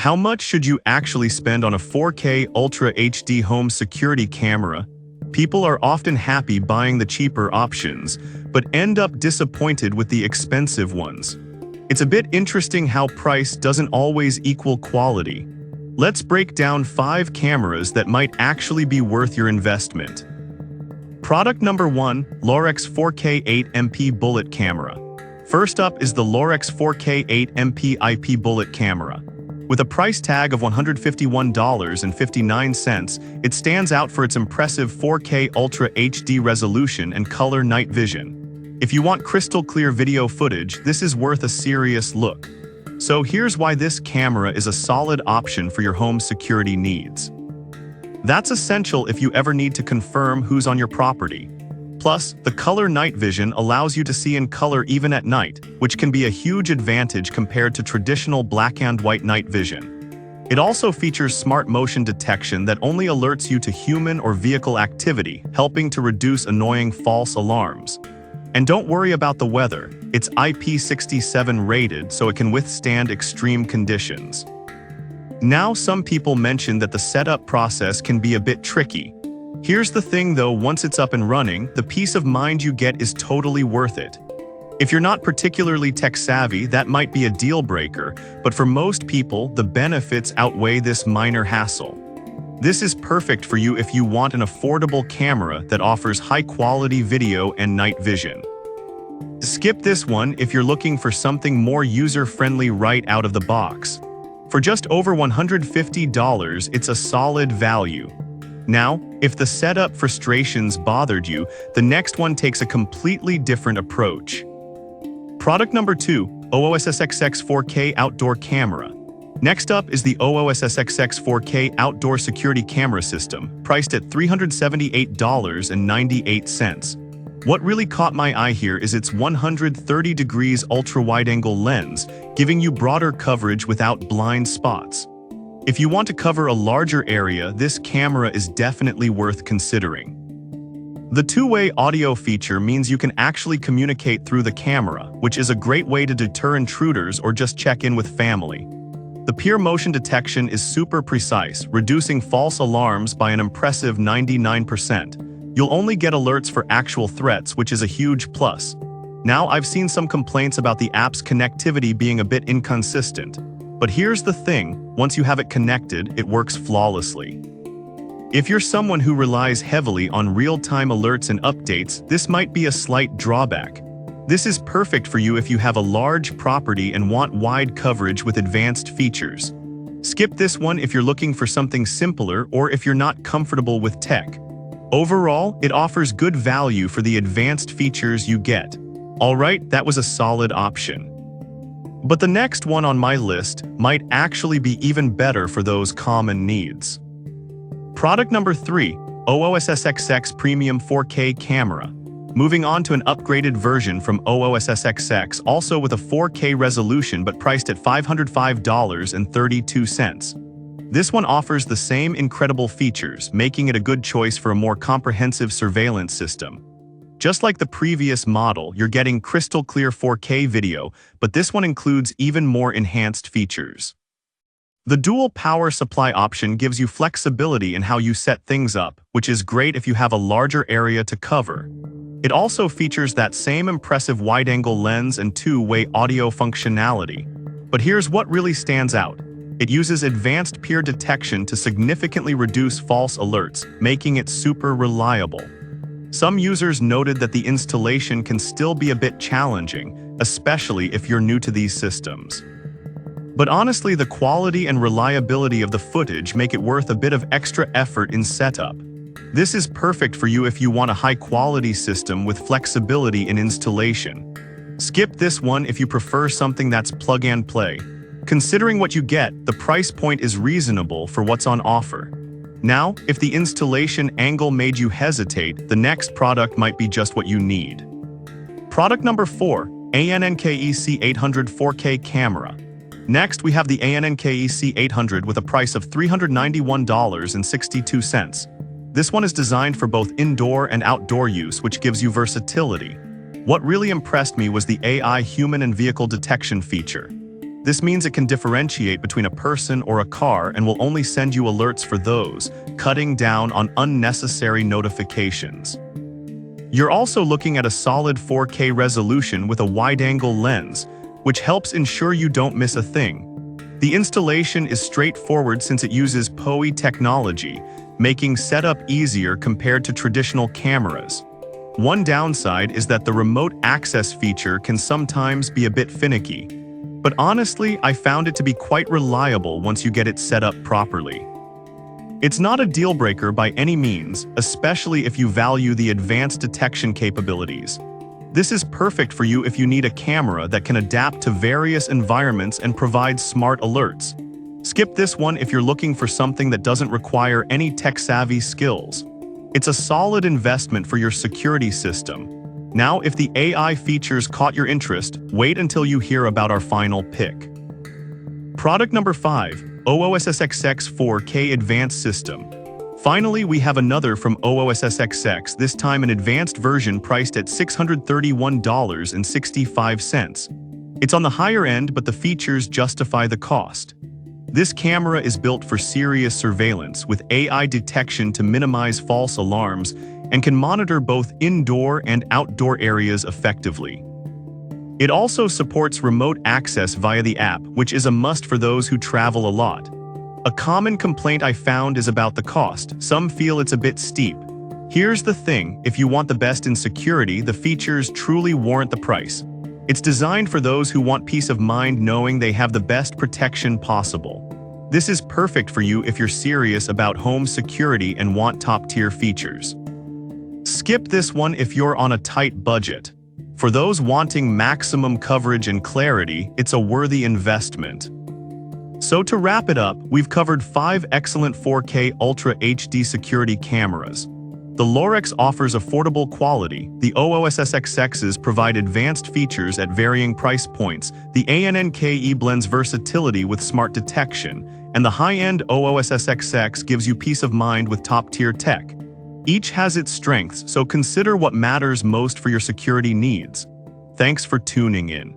How much should you actually spend on a 4K Ultra HD home security camera? People are often happy buying the cheaper options, but end up disappointed with the expensive ones. It's a bit interesting how price doesn't always equal quality. Let's break down 5 cameras that might actually be worth your investment. Product number 1, Lorex 4K 8MP Bullet Camera. First up is the Lorex 4K 8MP IP Bullet Camera. With a price tag of $151.59, it stands out for its impressive 4K Ultra HD resolution and color night vision. If you want crystal clear video footage, this is worth a serious look. So here's why this camera is a solid option for your home security needs. That's essential if you ever need to confirm who's on your property. Plus, the color night vision allows you to see in color even at night, which can be a huge advantage compared to traditional black and white night vision. It also features smart motion detection that only alerts you to human or vehicle activity, helping to reduce annoying false alarms. And don't worry about the weather, it's IP67 rated so it can withstand extreme conditions. Now some people mention that the setup process can be a bit tricky. Here's the thing though, once it's up and running, the peace of mind you get is totally worth it. If you're not particularly tech savvy, that might be a deal breaker, but for most people, the benefits outweigh this minor hassle. This is perfect for you if you want an affordable camera that offers high-quality video and night vision. Skip this one if you're looking for something more user-friendly right out of the box. For just over $150, it's a solid value. Now, if the setup frustrations bothered you, the next one takes a completely different approach. Product number 2, OOSSXX 4K Outdoor Camera. Next up is the OOSSXX 4K Outdoor Security Camera System, priced at $378.98. What really caught my eye here is its 130 degrees ultra-wide-angle lens, giving you broader coverage without blind spots. If you want to cover a larger area, this camera is definitely worth considering. The two-way audio feature means you can actually communicate through the camera, which is a great way to deter intruders or just check in with family. The peer motion detection is super precise, reducing false alarms by an impressive 99%. You'll only get alerts for actual threats, which is a huge plus. Now, I've seen some complaints about the app's connectivity being a bit inconsistent. But here's the thing, once you have it connected, it works flawlessly. If you're someone who relies heavily on real-time alerts and updates, this might be a slight drawback. This is perfect for you if you have a large property and want wide coverage with advanced features. Skip this one if you're looking for something simpler or if you're not comfortable with tech. Overall, it offers good value for the advanced features you get. Alright, that was a solid option. But the next one on my list might actually be even better for those common needs. Product number 3, OOSSXX Premium 4K Camera. Moving on to an upgraded version from OOSSXX, also with a 4K resolution but priced at $505.32. This one offers the same incredible features, making it a good choice for a more comprehensive surveillance system. Just like the previous model, you're getting crystal clear 4K video, but this one includes even more enhanced features. The dual power supply option gives you flexibility in how you set things up, which is great if you have a larger area to cover. It also features that same impressive wide-angle lens and two-way audio functionality. But here's what really stands out. It uses advanced peer detection to significantly reduce false alerts, making it super reliable. Some users noted that the installation can still be a bit challenging, especially if you're new to these systems. But honestly, the quality and reliability of the footage make it worth a bit of extra effort in setup. This is perfect for you if you want a high-quality system with flexibility in installation. Skip this one if you prefer something that's plug and play. Considering what you get, the price point is reasonable for what's on offer. Now, if the installation angle made you hesitate, the next product might be just what you need. Product number 4, ANNKEC 800 4K Camera. Next, we have the ANNKEC 800 with a price of $391.62. This one is designed for both indoor and outdoor use, which gives you versatility. What really impressed me was the AI human and vehicle detection feature. This means it can differentiate between a person or a car and will only send you alerts for those, cutting down on unnecessary notifications. You're also looking at a solid 4K resolution with a wide-angle lens, which helps ensure you don't miss a thing. The installation is straightforward since it uses PoE technology, making setup easier compared to traditional cameras. One downside is that the remote access feature can sometimes be a bit finicky. But honestly, I found it to be quite reliable once you get it set up properly. It's not a deal breaker by any means, especially if you value the advanced detection capabilities. This is perfect for you if you need a camera that can adapt to various environments and provide smart alerts. Skip this one if you're looking for something that doesn't require any tech-savvy skills. It's a solid investment for your security system. Now, if the AI features caught your interest, wait until you hear about our final pick. Product number 5, OOSSXX 4K Advanced System. Finally, we have another from OOSSXX, this time an advanced version priced at $631.65. It's on the higher end, but the features justify the cost. This camera is built for serious surveillance with AI detection to minimize false alarms and can monitor both indoor and outdoor areas effectively. It also supports remote access via the app, which is a must for those who travel a lot. A common complaint I found is about the cost. Some feel it's a bit steep. Here's the thing, if you want the best in security, the features truly warrant the price. It's designed for those who want peace of mind knowing they have the best protection possible. This is perfect for you if you're serious about home security and want top-tier features. Skip this one if you're on a tight budget. For those wanting maximum coverage and clarity, it's a worthy investment. So to wrap it up, we've covered 5 excellent 4K Ultra HD security cameras. The Lorex offers affordable quality, the OOSSXXs provide advanced features at varying price points, the ANNKE blends versatility with smart detection, and the high-end OOSSXX gives you peace of mind with top-tier tech. Each has its strengths, so consider what matters most for your security needs. Thanks for tuning in.